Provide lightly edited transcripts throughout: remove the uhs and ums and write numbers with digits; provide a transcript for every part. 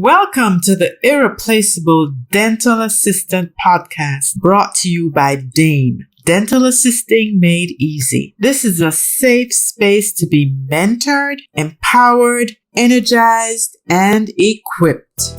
Welcome to the Irreplaceable Dental Assistant Podcast, brought to you by Dane, Dental Assisting Made Easy. This is a safe space to be mentored, empowered, energized, and equipped.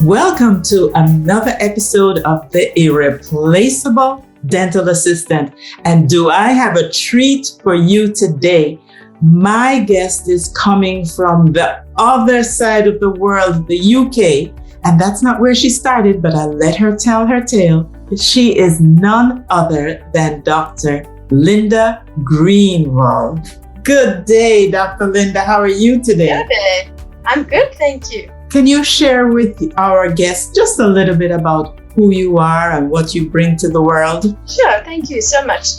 Welcome to another episode of the Irreplaceable Dental Assistant. And do I have a treat for you today? My guest is coming from the other side of the world, the UK. And that's not where she started, but I'll let her tell her tale. She is none other than Dr. Linda Greenwall. Good day, Dr. Linda. How are you today? Good day. I'm good, thank you. Can you share with our guests just a little bit about who you are and what you bring to the world? Sure, thank you so much.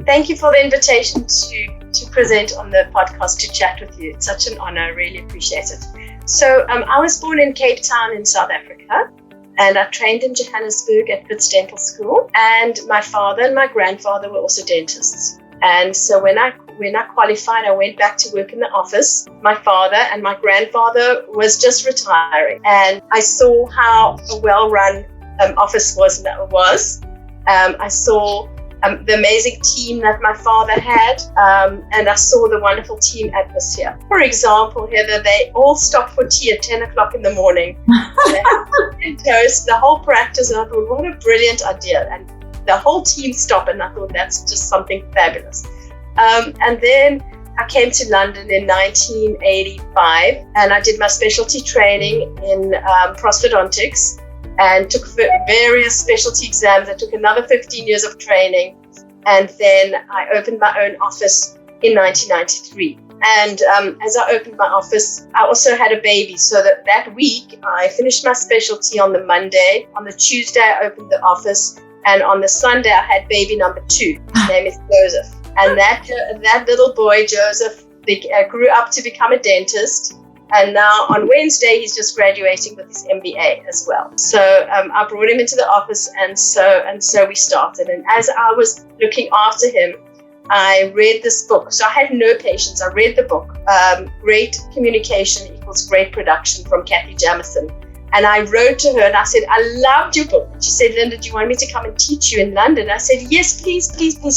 Thank you for the invitation to present on the podcast, to chat with you. It's such an honor, I really appreciate it. So I was born in Cape Town in South Africa, and I trained in Johannesburg at Wits Dental School. And my father and my grandfather were also dentists. And so when I qualified, I went back to work in the office. My father and my grandfather was just retiring, and I saw how a well-run office was. I saw the amazing team that my father had, and I saw the wonderful team atmosphere. For example, Heather, they all stopped for tea at 10 o'clock in the morning. They had toast, the whole practice, and I thought, what a brilliant idea. And the whole team stopped, and I thought that's just something fabulous. And then I came to London in 1985, and I did my specialty training in prosthodontics and took various specialty exams. I took another 15 years of training, and then I opened my own office in 1993. And as I opened my office, I also had a baby. So that week, I finished my specialty on the Monday. On the Tuesday, I opened the office. And on the Sunday, I had baby number 2. His name is Joseph. And that little boy, Joseph, grew up to become a dentist. And now on Wednesday, he's just graduating with his MBA as well. So I brought him into the office, and so we started. And as I was looking after him, I read this book. So I had no patience. I read the book, Great Communication Equals Great Production, from Kathy Jameson. And I wrote to her and I said, I loved your book. She said, Linda, do you want me to come and teach you in London? I said, yes, please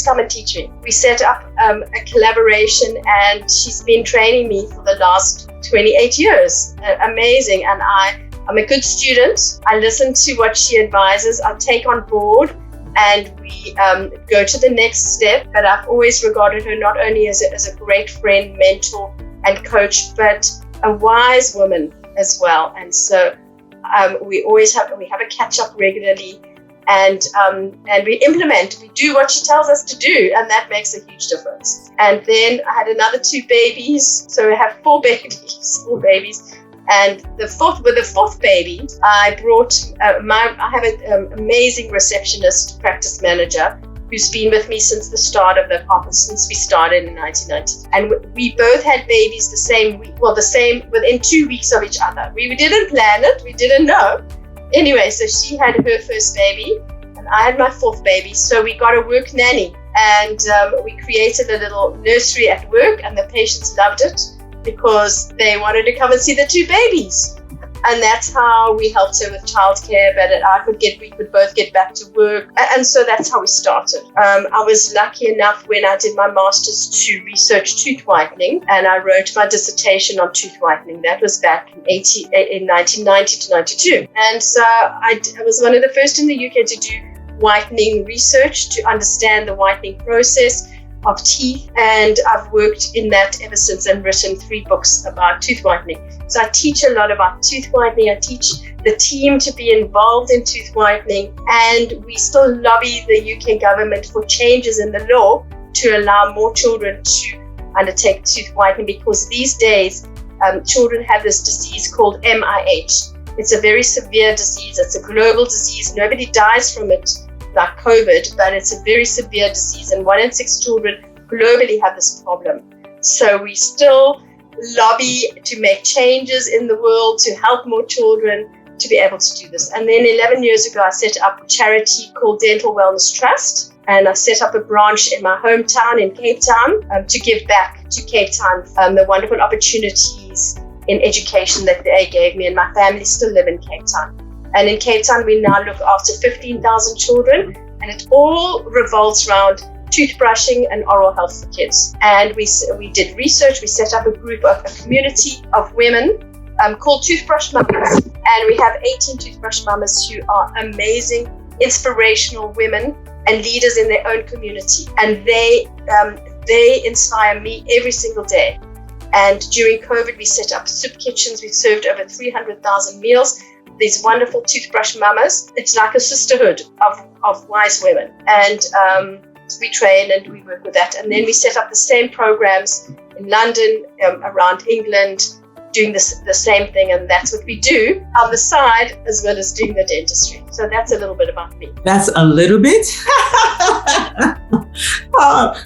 come and teach me. We set up a collaboration, and she's been training me for the last 28 years. Amazing. And I'm a good student. I listen to what she advises. I take on board, and we go to the next step. But I've always regarded her not only as a great friend, mentor, and coach, but a wise woman as well. And so we have a catch up regularly, and we implement. We do what she tells us to do, and that makes a huge difference. And then I had another 2 babies, so we have 4 babies. And the fourth baby, I brought I have an amazing receptionist, practice manager, who's been with me since the start of the office, since we started in 1990. And we both had babies the same week, within 2 weeks of each other. We didn't plan it, we didn't know. Anyway, so she had her first baby, and I had my 4th baby. So we got a work nanny, and we created a little nursery at work, and the patients loved it because they wanted to come and see the 2 babies. And that's how we helped her with childcare, but we could both get back to work. And so that's how we started. I was lucky enough when I did my master's to research tooth whitening, and I wrote my dissertation on tooth whitening. That was back in 1990 to 92. And so I was one of the first in the UK to do whitening research, to understand the whitening process of teeth, and I've worked in that ever since and written 3 books about tooth whitening. So I teach a lot about tooth whitening. I teach the team to be involved in tooth whitening, and we still lobby the UK government for changes in the law to allow more children to undertake tooth whitening, because these days children have this disease called MIH. It's a very severe disease. It's a global disease. Nobody dies from it like COVID, but it's a very severe disease, and 1 in 6 children globally have this problem. So we still lobby to make changes in the world, to help more children to be able to do this. And then 11 years ago, I set up a charity called Dental Wellness Trust. And I set up a branch in my hometown in Cape Town to give back to Cape Town the wonderful opportunities in education that they gave me. And my family still live in Cape Town. And in Cape Town, we now look after 15,000 children. And it all revolves around toothbrushing and oral health for kids. And we did research. We set up a community of women called Toothbrush Mamas. And we have 18 Toothbrush Mamas who are amazing, inspirational women and leaders in their own community. And they inspire me every single day. And during COVID, we set up soup kitchens. We served over 300,000 meals. These wonderful Toothbrush Mamas. It's like a sisterhood of wise women. And we train and we work with that. And then we set up the same programs in London, around England, doing the same thing. And that's what we do on the side, as well as doing the dentistry. So that's a little bit about me. That's a little bit?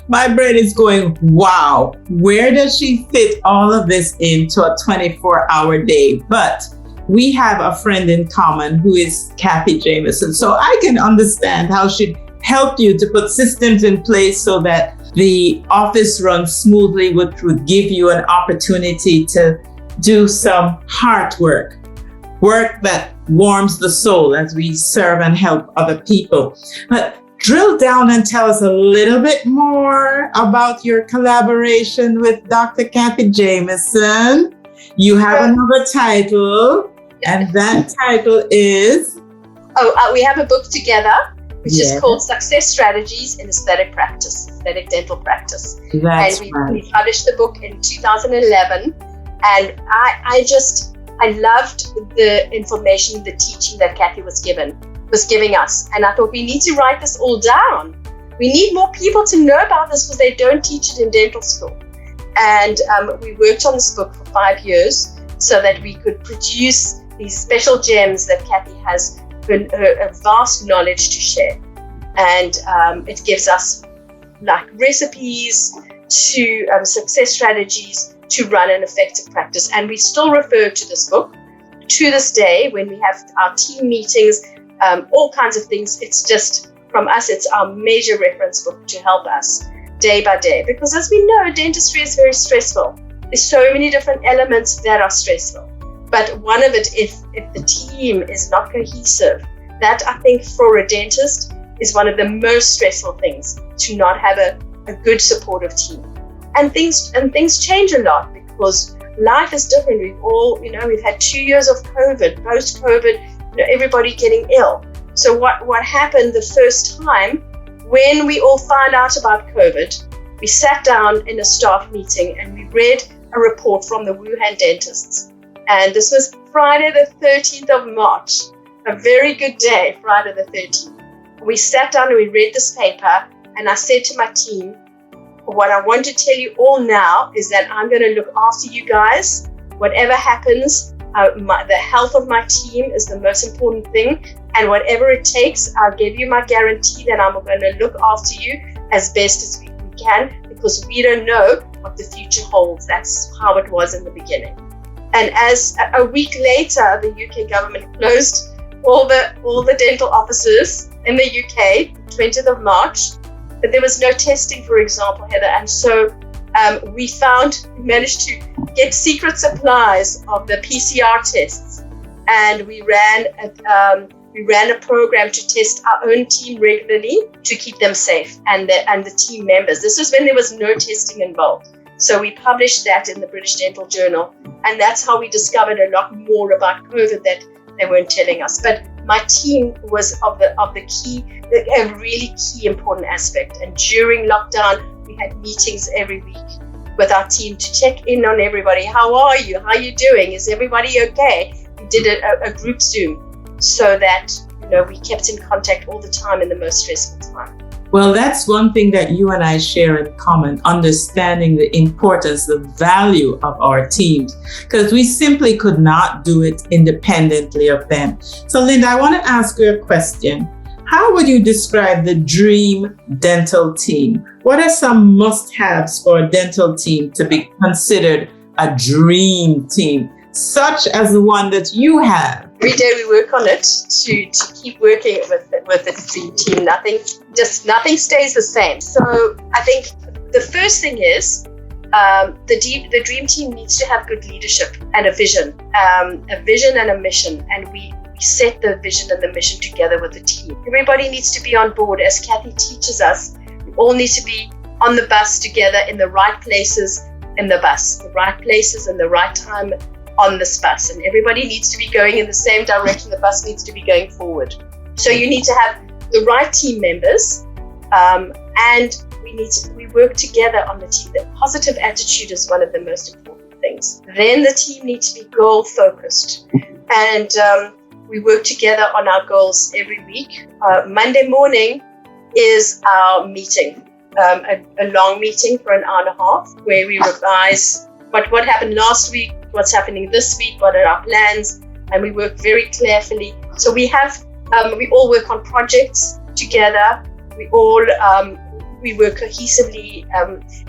My brain is going, wow, where does she fit all of this into a 24-hour day? But we have a friend in common who is Kathy Jameson. So I can understand how she'd help you to put systems in place so that the office runs smoothly, which would give you an opportunity to do some heart work that warms the soul as we serve and help other people. But drill down and tell us a little bit more about your collaboration with Dr. Kathy Jameson. You have another title, and that title is? We have a book together, which is called Success Strategies in Aesthetic Dental Practice. That's and we published the book in 2011. And I loved the information, the teaching that Kathy was giving us. And I thought, we need to write this all down. We need more people to know about this because they don't teach it in dental school. And we worked on this book for 5 years so that we could produce these special gems that Kathy has a vast knowledge to share. And it gives us like recipes to success strategies to run an effective practice. And we still refer to this book to this day when we have our team meetings, all kinds of things. It's just, from us, it's our major reference book to help us day by day. Because as we know, dentistry is very stressful. There's so many different elements that are stressful. But one of it, if the team is not cohesive, that I think for a dentist is one of the most stressful things, to not have a good supportive team. And things change a lot because life is different. We've had 2 years of COVID, post-COVID, everybody getting ill. So what happened the first time when we all found out about COVID, we sat down in a staff meeting and we read a report from the Wuhan dentists. And this was Friday the 13th of March, a very good day, Friday the 13th. We sat down and we read this paper, and I said to my team, what I want to tell you all now is that I'm going to look after you guys. Whatever happens, the health of my team is the most important thing. And whatever it takes, I'll give you my guarantee that I'm going to look after you as best as we can, because we don't know what the future holds. That's how it was in the beginning. And as a week later, the UK government closed all the dental offices in the UK, 20th of March. But there was no testing, for example, Heather. And so we managed to get secret supplies of the PCR tests. And we ran a program to test our own team regularly to keep them safe and the team members. This was when there was no testing involved. So we published that in the British Dental Journal. And that's how we discovered a lot more about COVID that they weren't telling us. But my team was of the key, a really key important aspect. And during lockdown, we had meetings every week with our team to check in on everybody. How are you? How are you doing? Is everybody okay? We did a group Zoom so that we kept in contact all the time in the most stressful time. Well, that's one thing that you and I share in common, understanding the importance, the value of our teams, because we simply could not do it independently of them. So, Linda, I want to ask you a question. How would you describe the dream dental team? What are some must-haves for a dental team to be considered a dream team, such as the one that you have? Every day we work on it to keep working with the dream team. Nothing stays the same. So I think the first thing is the dream team needs to have good leadership and a vision and a mission, and we set the vision and the mission together with the team. Everybody needs to be on board. As Kathy teaches us, we all need to be on the bus together, in the right places in the bus, the right places and the right time on this bus, and everybody needs to be going in the same direction. The bus needs to be going forward. So you need to have the right team members, and we work together on the team. The positive attitude is one of the most important things. Then the team needs to be goal focused, and we work together on our goals every week. Monday morning is our meeting, a long meeting for an hour and a half, where we revise what happened last week, what's happening this week, what are our plans, and we work very carefully. So we all work on projects together. We work cohesively.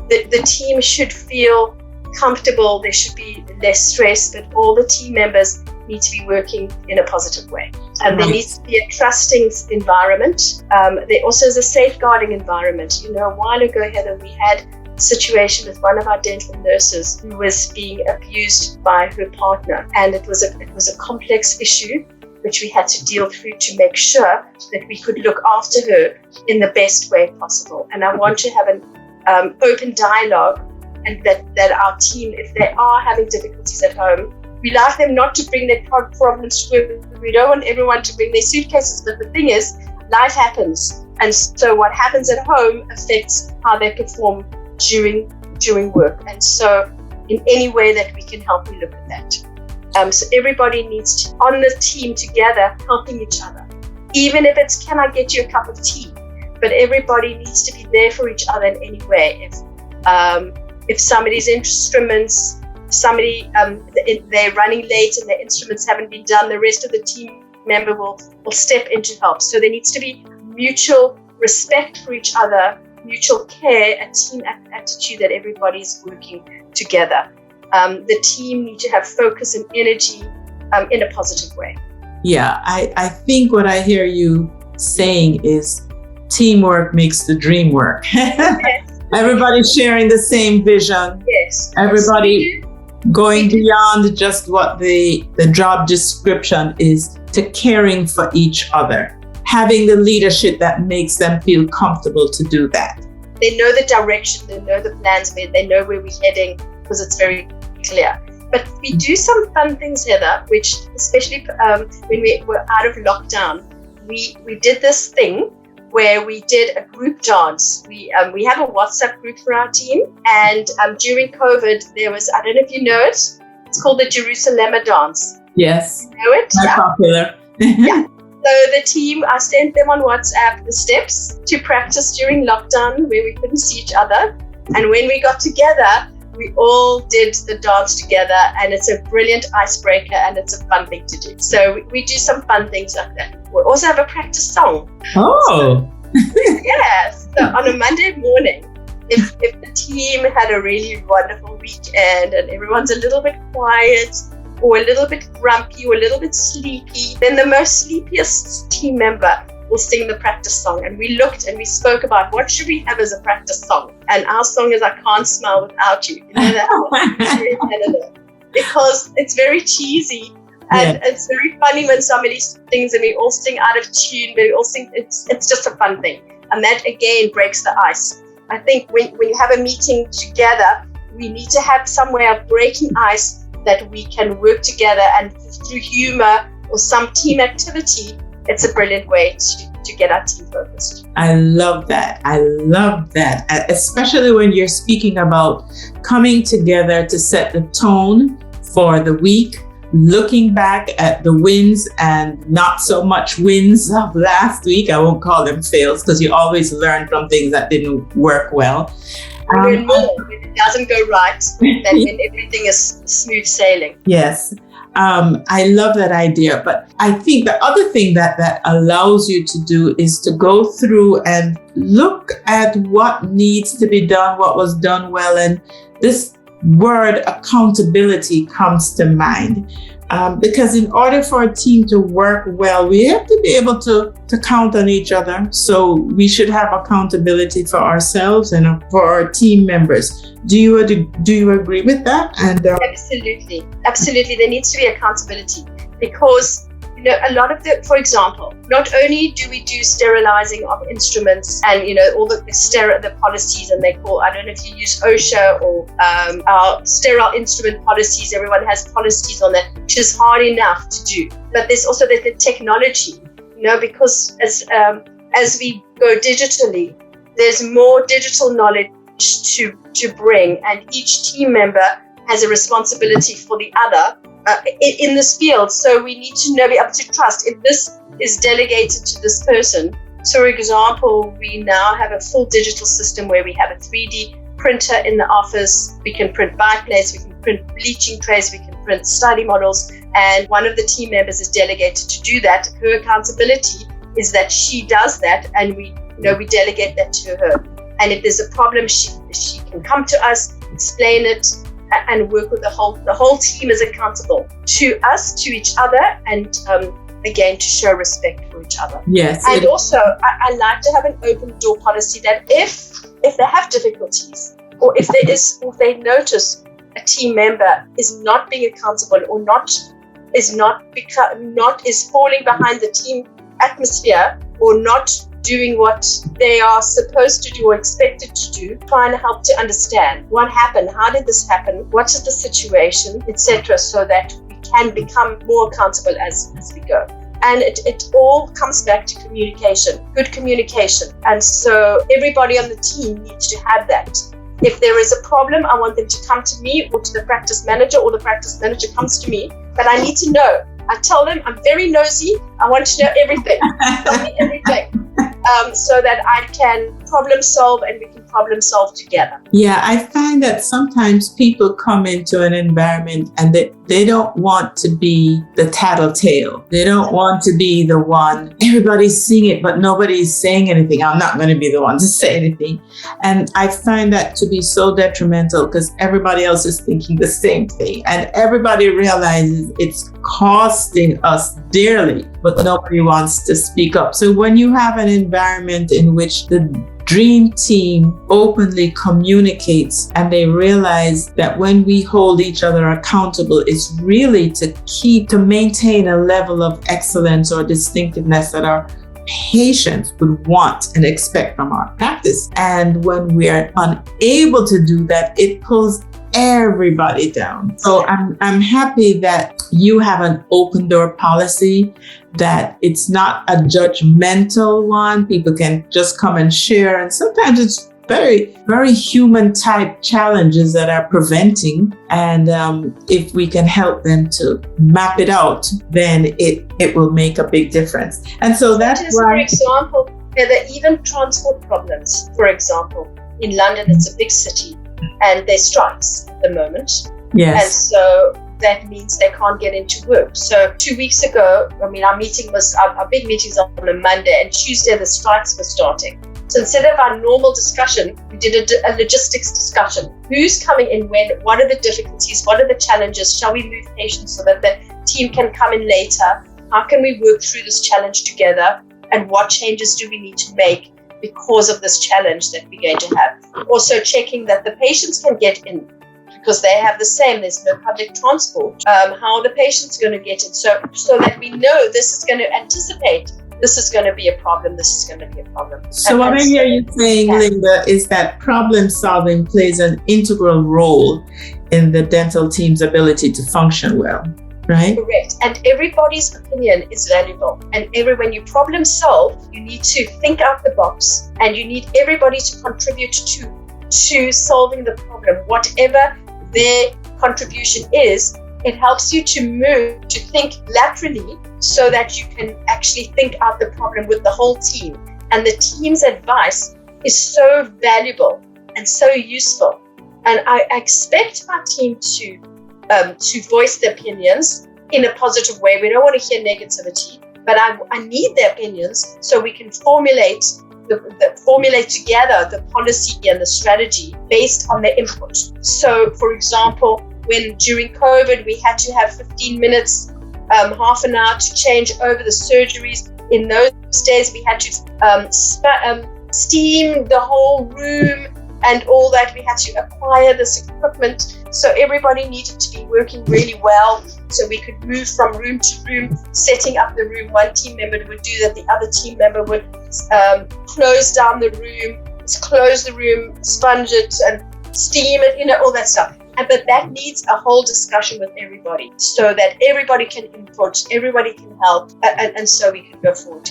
The team should feel comfortable. There should be less stress, but all the team members need to be working in a positive way. And there needs to be a trusting environment. There also is a safeguarding environment. A while ago, Heather, we had a situation with one of our dental nurses who was being abused by her partner, and it was a complex issue which we had to deal through to make sure that we could look after her in the best way possible. And I want to have an open dialogue, and that our team, if they are having difficulties at home, we like them not to bring their problems to work. We don't want everyone to bring their suitcases, but the thing is, life happens. And so what happens at home affects how they perform during work. And so in any way that we can help, we look at that. So everybody needs to, on the team together, helping each other. Even if it's, can I get you a cup of tea? But everybody needs to be there for each other in any way. If somebody's instruments, they're running late and their instruments haven't been done, the rest of the team member will step in to help. So there needs to be mutual respect for each other, mutual care, a team attitude that everybody's working together. The team need to have focus and energy in a positive way. Yeah, I think what I hear you saying is teamwork makes the dream work. Yes. Everybody sharing the same vision. Yes. Everybody going beyond just what the job description is, to caring for each other. Having the leadership that makes them feel comfortable to do that. They know the direction, they know the plans, they know where we're heading, because it's very clear. But we do some fun things, Heather, which especially when we were out of lockdown, we did this thing where we did a group dance. We have a WhatsApp group for our team, and during COVID, there was, I don't know if you know it, it's called the Jerusalem dance. Yes. You know it? That's popular. Yeah. So the team, I sent them on WhatsApp the steps to practice during lockdown where we couldn't see each other. And when we got together, we all did the dance together, and it's a brilliant icebreaker and it's a fun thing to do. So we do some fun things like that. We also have a practice song. Oh. Yes. So on a Monday morning, if the team had a really wonderful weekend and everyone's a little bit quiet or a little bit grumpy or a little bit sleepy, then the most sleepiest team member will sing the practice song. And we looked and we spoke about what should we have as a practice song. And our song is I Can't Smile Without You. You know that? Because it's very cheesy. And it's very funny when somebody sings and we all sing out of tune, but we all sing, it's just a fun thing. And that again breaks the ice. I think when you have a meeting together, we need to have some way of breaking ice that we can work together, and through humor or some team activity, it's a brilliant way to get our team focused. I love that. Especially when you're speaking about coming together to set the tone for the week, looking back at the wins and not so much wins of last week. I won't call them fails, because you always learn from things that didn't work well. Learn more when it doesn't go right than when everything is smooth sailing. Yes. I love that idea. But I think the other thing that allows you to do is to go through and look at what needs to be done, what was done well. And this word accountability comes to mind. Because in order for a team to work well, we have to be able to count on each other. So we should have accountability for ourselves and for our team members. Do you agree with that? And Absolutely. There needs to be accountability because a lot of for example, not only do we do sterilizing of instruments and all the policies, and they call, I don't know if you use OSHA or our sterile instrument policies. Everyone has policies on that, which is hard enough to do. But there's also the technology, because as we go digitally, there's more digital knowledge to bring, and each team member has a responsibility for the other in this field. So we need to be able to trust if this is delegated to this person. So, for example, we now have a full digital system where we have a 3D printer in the office. We can print biplates, we can print bleaching trays, we can print study models. And one of the team members is delegated to do that. Her accountability is that she does that, and we delegate that to her. And if there's a problem, she can come to us, explain it, and work with the whole team is accountable to us, to each other, and again, to show respect for each other. Yes. And also, I like to have an open door policy that if they have difficulties, or if they notice a team member is not being accountable or is falling behind the team atmosphere, or not doing what they are supposed to do or expected to do, trying to help to understand what happened, how did this happen, what is the situation, etc., so that we can become more accountable as we go. And it all comes back to communication, good communication. And so everybody on the team needs to have that. If there is a problem, I want them to come to me or to the practice manager, or the practice manager comes to me, but I need to know. I tell them I'm very nosy. I want to know everything. Tell me everything. So that I can problem solve, and we can problem solve together. Yeah, I find that sometimes people come into an environment and they don't want to be the tattletale. They don't want to be the one, everybody's seeing it, but nobody's saying anything. I'm not going to be the one to say anything. And I find that to be so detrimental, because everybody else is thinking the same thing. And everybody realizes it's costing us dearly, but nobody wants to speak up. So when you have an environment in which the dream team openly communicates, and they realize that when we hold each other accountable, it's really to maintain a level of excellence or distinctiveness that our patients would want and expect from our practice. And when we are unable to do that, it pulls everybody down. So I'm happy that you have an open door policy, that it's not a judgmental one. People can just come and share, and sometimes it's very, very human type challenges that are preventing. And if we can help them to map it out, then it will make a big difference. And so that's why, for example, there are even transport problems. For example, in London, it's a big city, and there's strikes at the moment. Yes. And so that means they can't get into work. So 2 weeks ago, our big meeting's on a Monday, and Tuesday the strikes were starting. So instead of our normal discussion, we did a logistics discussion. Who's coming in when? What are the difficulties? What are the challenges? Shall we move patients so that the team can come in later? How can we work through this challenge together? And what changes do we need to make because of this challenge that we're going to have? Also checking that the patients can get in, because they have the same, there's no public transport. How are the patients going to get in? So that we know this is going to anticipate, this is going to be a problem, this is going to be a problem. So what I hear you saying, Linda, is that problem solving plays an integral role in the dental team's ability to function well, right? Correct. And everybody's opinion is valuable. And when you problem solve, you need to think out the box, and you need everybody to contribute to solving the problem. Whatever their contribution is, it helps you to move, to think laterally, so that you can actually think out the problem with the whole team. And the team's advice is so valuable and so useful. And I expect my team to voice their opinions in a positive way. We don't want to hear negativity. but I need their opinions so we can formulate together the policy and the strategy based on their input. So, for example, when during COVID we had to have 15 minutes, half an hour to change over the surgeries. In those days, we had to steam the whole room and all that. We had to acquire this equipment. So everybody needed to be working really well so we could move from room to room, setting up the room. One team member would do that, the other team member would close down the room, close the room, sponge it and steam it, all that stuff. But that needs a whole discussion with everybody so that everybody can input, everybody can help, and so we can go forward.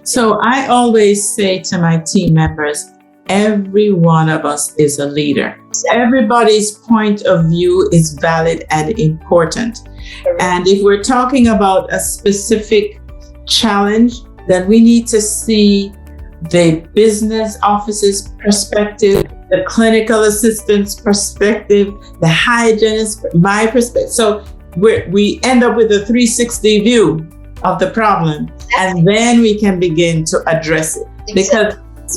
So I always say to my team members, every one of us is a leader. Everybody's point of view is valid and important. Correct. And if we're talking about a specific challenge, then we need to see the business office's perspective, the clinical assistant's perspective, the hygienist, my perspective. So we end up with a 360 view of the problem, and then we can begin to address it. Because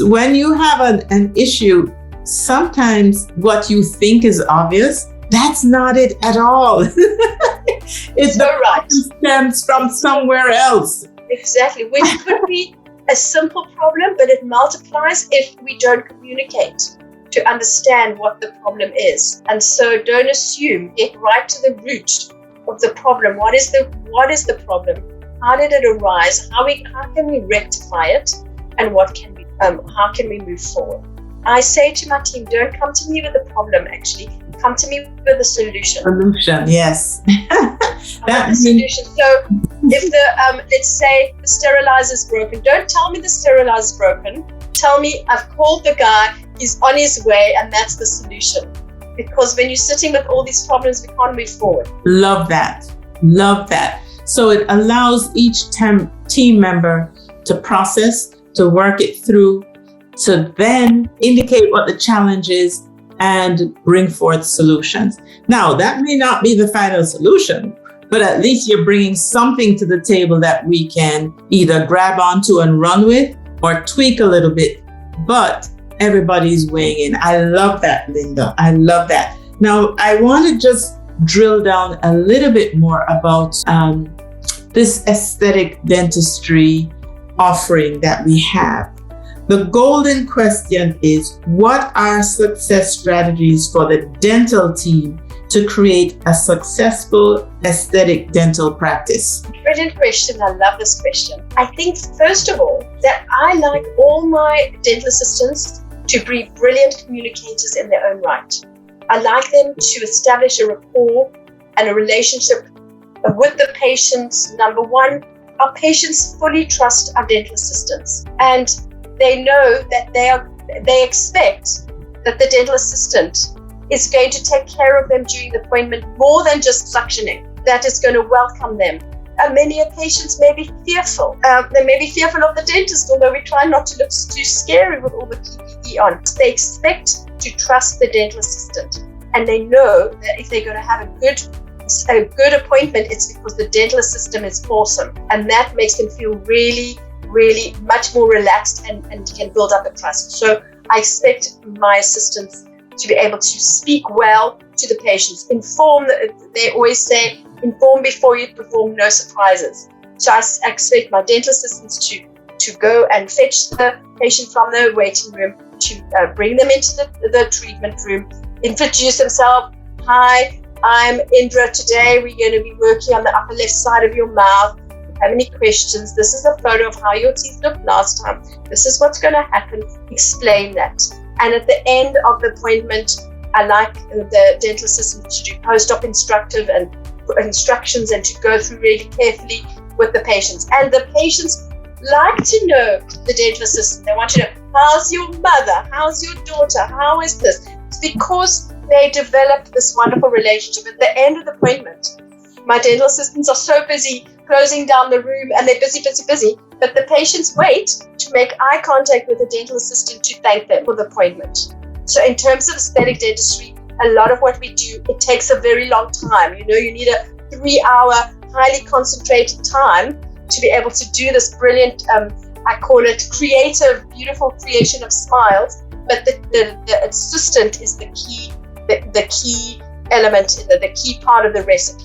when you have an issue, sometimes what you think is obvious, that's not it at all. It's so right. Stems from somewhere else. Exactly, which could be a simple problem, but it multiplies if we don't communicate to understand what the problem is. And so don't assume, get right to the root of the problem. What is the problem? How did it arise? How can we rectify it? And how can we move forward? I say to my team, don't come to me with a problem, actually. Come to me with a solution. Solution, yes. That solution. So if let's say the sterilizer is broken, don't tell me the sterilizer is broken. Tell me I've called the guy, he's on his way, and that's the solution. Because when you're sitting with all these problems, we can't move forward. Love that. So it allows each team member to process, to work it through, to then indicate what the challenge is and bring forth solutions. Now, that may not be the final solution, but at least you're bringing something to the table that we can either grab onto and run with or tweak a little bit, but everybody's weighing in. I love that, Linda. I love that. Now, I want to just drill down a little bit more about this aesthetic dentistry offering that we have. The golden question is, what are success strategies for the dental team to create a successful aesthetic dental practice? Brilliant question. I love this question. I think, first of all, that I like all my dental assistants to be brilliant communicators in their own right. I like them to establish a rapport and a relationship with the patients. Number one, our patients fully trust our dental assistants, and they know that they expect that the dental assistant is going to take care of them during the appointment more than just suctioning. That is going to welcome them. Many patients may be fearful. They may be fearful of the dentist, although we try not to look too scary with all the PPE on. They expect to trust the dental assistant, and they know that if they're going to have a good appointment, it's because the dental assistant is awesome, and that makes them feel really, really much more relaxed and can build up a trust. So I expect my assistants to be able to speak well to the patients. They always say, inform before you perform, no surprises. So I expect my dental assistants to go and fetch the patient from the waiting room, to bring them into the treatment room, introduce themselves. Hi, I'm Indra. Today we're going to be working on the upper left side of your mouth. If you have any questions, this is a photo of how your teeth looked last time. This is what's going to happen. Explain that. And at the end of the appointment, I like the dental assistant to do post-op instructions and to go through really carefully with the patients. And the patients like to know the dental assistant. They want to know, how's your mother? How's your daughter? How is this? It's because they developed this wonderful relationship. At the end of the appointment, my dental assistants are so busy closing down the room, and they're busy, but the patients wait to make eye contact with the dental assistant to thank them for the appointment. So in terms of aesthetic dentistry, a lot of what we do, it takes a very long time. You need a 3-hour, highly concentrated time to be able to do this brilliant, I call it creative, beautiful creation of smiles. But the assistant is the key element, the key part of the recipe.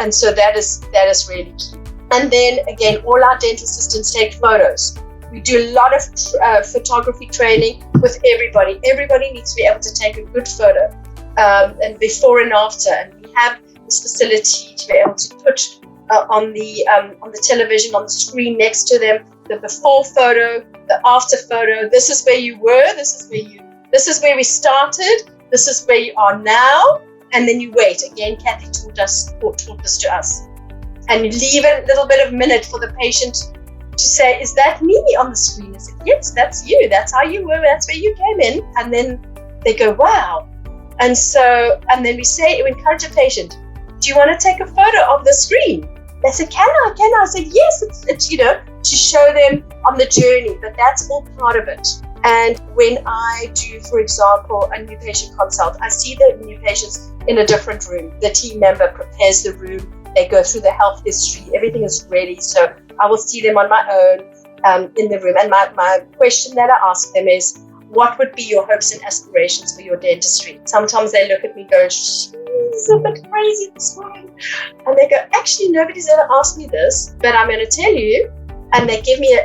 And so that is really key. And then again, all our dental assistants take photos. We do a lot of photography training with everybody. Everybody needs to be able to take a good photo, and before and after. And we have this facility to be able to put on the television, on the screen next to them, the before photo, the after photo. This is where you were. This is where we started. This is where you are now. And then you wait. Again, Kathy taught this to us. And you leave a little bit of minute for the patient to say, is that me on the screen? I said, yes, that's you. That's how you were. That's where you came in. And then they go, wow. And then we encourage a patient, do you want to take a photo of the screen? They said, can I? I said, yes, it's to show them on the journey, but that's all part of it. And when I do, for example, a new patient consult, I see the new patients in a different room. The team member prepares the room. They go through the health history. Everything is ready. So I will see them on my own in the room. And my question that I ask them is, what would be your hopes and aspirations for your dentistry? Sometimes they look at me and go, she's a bit crazy this morning. And they go, actually, nobody's ever asked me this, but I'm going to tell you. And they give me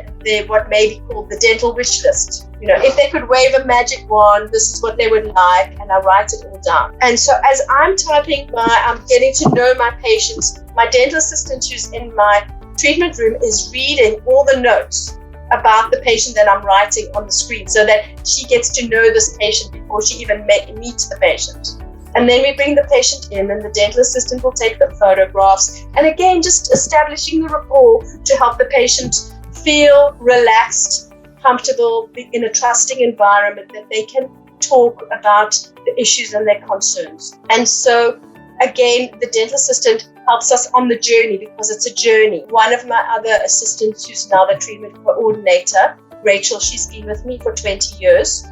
what may be called the dental wish list. If they could wave a magic wand, this is what they would like, and I write it all down. And so as I'm I'm getting to know my patients, my dental assistant who's in my treatment room is reading all the notes about the patient that I'm writing on the screen, so that she gets to know this patient before she even meets the patient. And then we bring the patient in, and the dental assistant will take the photographs. And again, just establishing the rapport to help the patient feel relaxed, comfortable, in a trusting environment that they can talk about the issues and their concerns. And so, again, the dental assistant helps us on the journey, because it's a journey. One of my other assistants, who's now the treatment coordinator, Rachel, she's been with me for 20 years.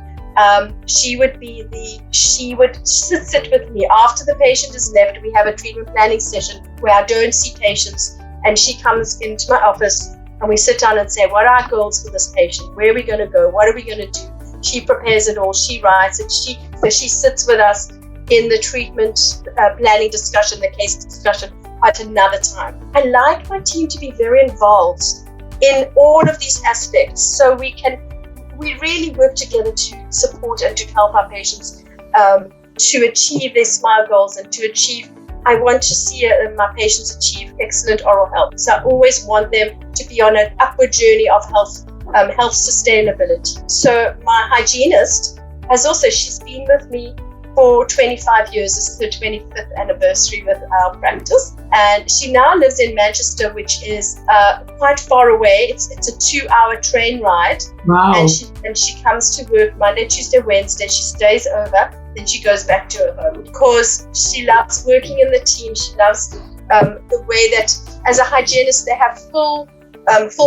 She would sit with me after the patient is left. We have a treatment planning session where I don't see patients, and she comes into my office and we sit down and say, what are our goals for this patient? Where are we going to go? What are we going to do? She prepares it all. She writes it. So she sits with us in the treatment planning discussion, the case discussion at another time. I like my team to be very involved in all of these aspects, so we really work together to support and to help our patients to achieve their SMILE goals and to achieve, I want to see my patients achieve excellent oral health. So I always want them to be on an upward journey of health sustainability. So my hygienist she's been with me for 25 years. This is her 25th anniversary with our practice. And she now lives in Manchester, which is quite far away. It's a 2-hour train ride. Wow. And she comes to work Monday, Tuesday, Wednesday. She stays over, then she goes back to her home, because she loves working in the team. She loves the way that as a hygienist, they have full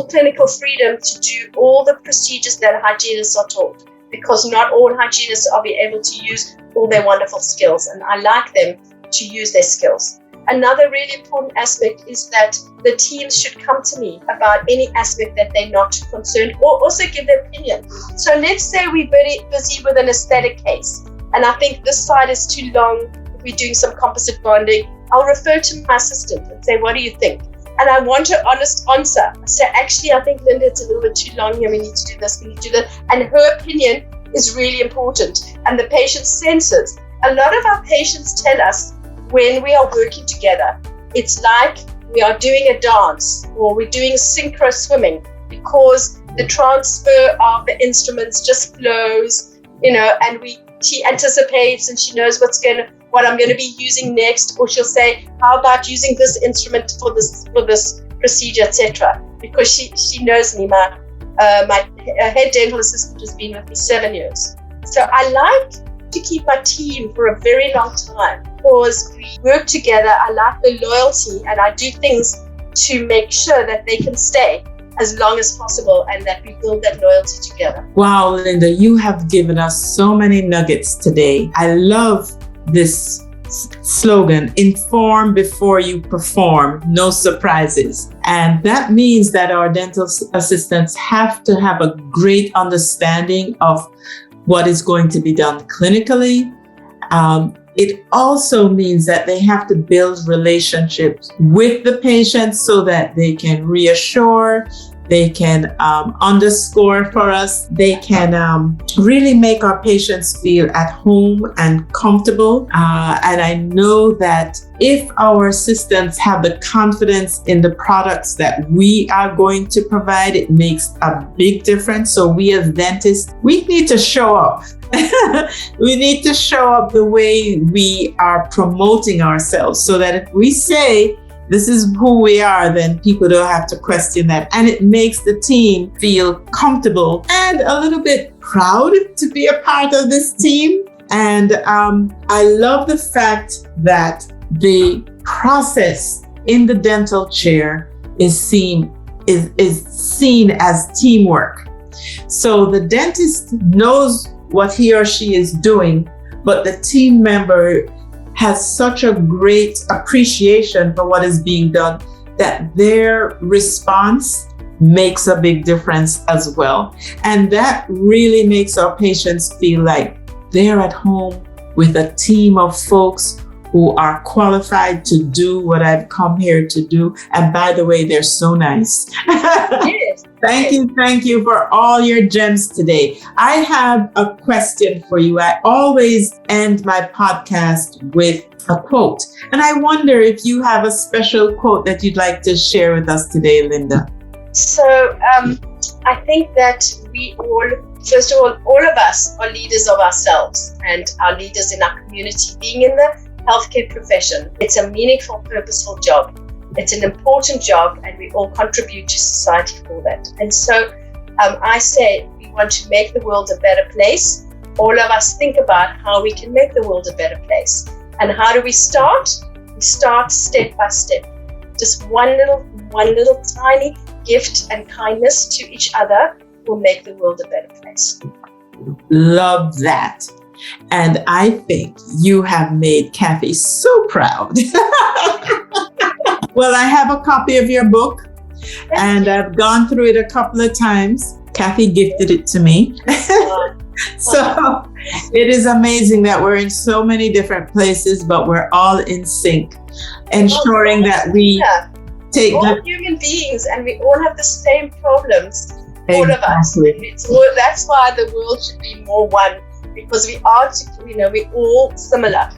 clinical freedom to do all the procedures that hygienists are taught, because not all hygienists are able to use all their wonderful skills, and I like them to use their skills. Another really important aspect is that the teams should come to me about any aspect that they're not concerned, or also give their opinion. So let's say we're very busy with an aesthetic case, and I think this side is too long, if we're doing some composite bonding, I'll refer to my assistant and say, what do you think? And I want an honest answer. I say, actually, I think, Linda, it's a little bit too long here. We need to do this, we need to do that. And her opinion is really important. And the patient senses. A lot of our patients tell us when we are working together, it's like we are doing a dance or we're doing synchro swimming, because the transfer of the instruments just flows, and she anticipates and she knows what I'm going to be using next, or she'll say, how about using this instrument for this procedure, etc. Because she knows me. My head dental assistant has been with me 7 years. So I like to keep my team for a very long time, because we work together. I like the loyalty, and I do things to make sure that they can stay as long as possible and that we build that loyalty together. Wow, Linda, you have given us so many nuggets today. I love this slogan, inform before you perform, no surprises. And that means that our dental assistants have to have a great understanding of what is going to be done clinically. It also means that they have to build relationships with the patients so that they can reassure, they can underscore for us, they can really make our patients feel at home and comfortable. And I know that if our assistants have the confidence in the products that we are going to provide, it makes a big difference. So we as dentists, we need to show up. We need to show up the way we are promoting ourselves so that if we say this is who we are, then people don't have to question that. And it makes the team feel comfortable and a little bit proud to be a part of this team. And I love the fact that the process in the dental chair is seen as teamwork. So the dentist knows what he or she is doing, but the team member has such a great appreciation for what is being done that their response makes a big difference as well. And that really makes our patients feel like they're at home with a team of folks who are qualified to do what I've come here to do. And by the way, they're so nice. Yes. Thank you for all your gems today. I have a question for you. I always end my podcast with a quote. And I wonder if you have a special quote that you'd like to share with us today, Linda. So I think that we all, first of all of us are leaders of ourselves and are leaders in our community. Being in the healthcare profession, it's a meaningful, purposeful job. It's an important job and we all contribute to society for that. And so I say we want to make the world a better place. All of us think about how we can make the world a better place. And how do we start? We start step by step. Just one little tiny gift and kindness to each other will make the world a better place. Love that. And I think you have made Kathy so proud. Well, I have a copy of your book and I've gone through it a couple of times. Kathy gifted it to me. So it is amazing that we're in so many different places, but we're all in sync, ensuring that we take all human beings and we all have the same problems, all of us. That's why the world should be more one, because we are, we're all similar.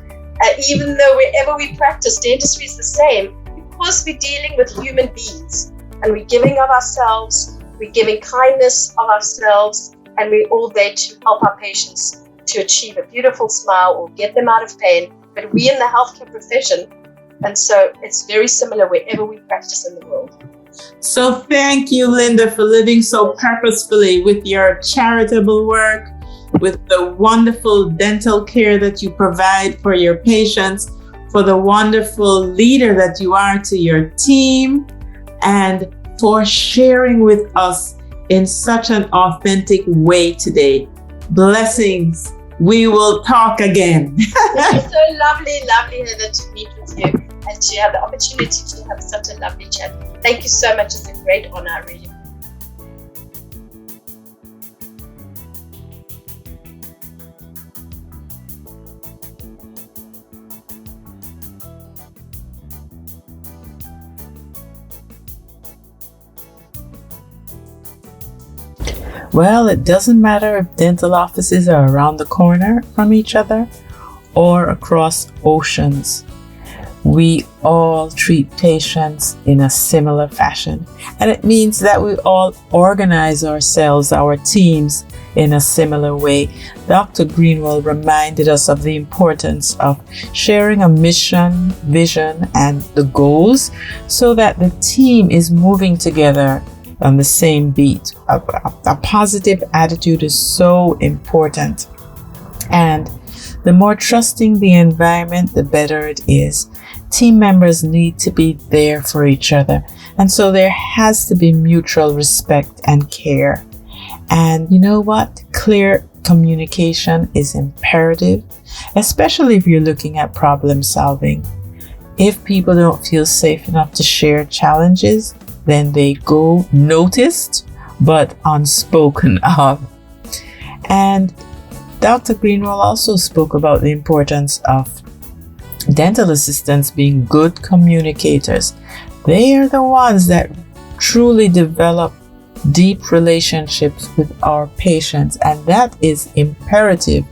Even though wherever we practice, dentistry is the same, because we're dealing with human beings and we're giving of ourselves, we're giving kindness of ourselves, and we're all there to help our patients to achieve a beautiful smile or get them out of pain. But we in the healthcare profession, and so it's very similar wherever we practice in the world. So thank you, Linda, for living so purposefully with your charitable work, with the wonderful dental care that you provide for your patients, for the wonderful leader that you are to your team, and for sharing with us in such an authentic way today. Blessings. We will talk again. It's so lovely, Heather, to meet with you and to have the opportunity to have such a lovely chat. Thank you so much. It's a great honor, really. Well, it doesn't matter if dental offices are around the corner from each other or across oceans. We all treat patients in a similar fashion. And it means that we all organize ourselves, our teams, in a similar way. Dr. Greenwall reminded us of the importance of sharing a mission, vision, and the goals so that the team is moving together on the same beat. A positive attitude is so important. And the more trusting the environment, the better it is. Team members need to be there for each other. And so there has to be mutual respect and care. And you know what? Clear communication is imperative, especially if you're looking at problem solving. If people don't feel safe enough to share challenges, then they go noticed but unspoken of. And Dr. Greenwall also spoke about the importance of dental assistants being good communicators. They are the ones that truly develop deep relationships with our patients, and that is imperative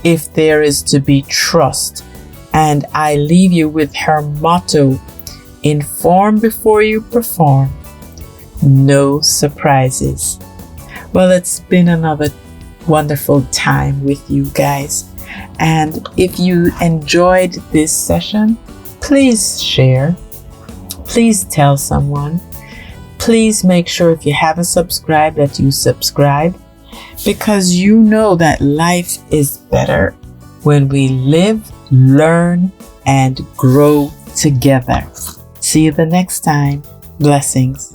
if there is to be trust. And I leave you with her motto: inform before you perform. No surprises. Well, it's been another wonderful time with you guys. And if you enjoyed this session, please share. Please tell someone. Please make sure if you haven't subscribed that you subscribe, because you know that life is better when we live, learn, and grow together. See you the next time. Blessings.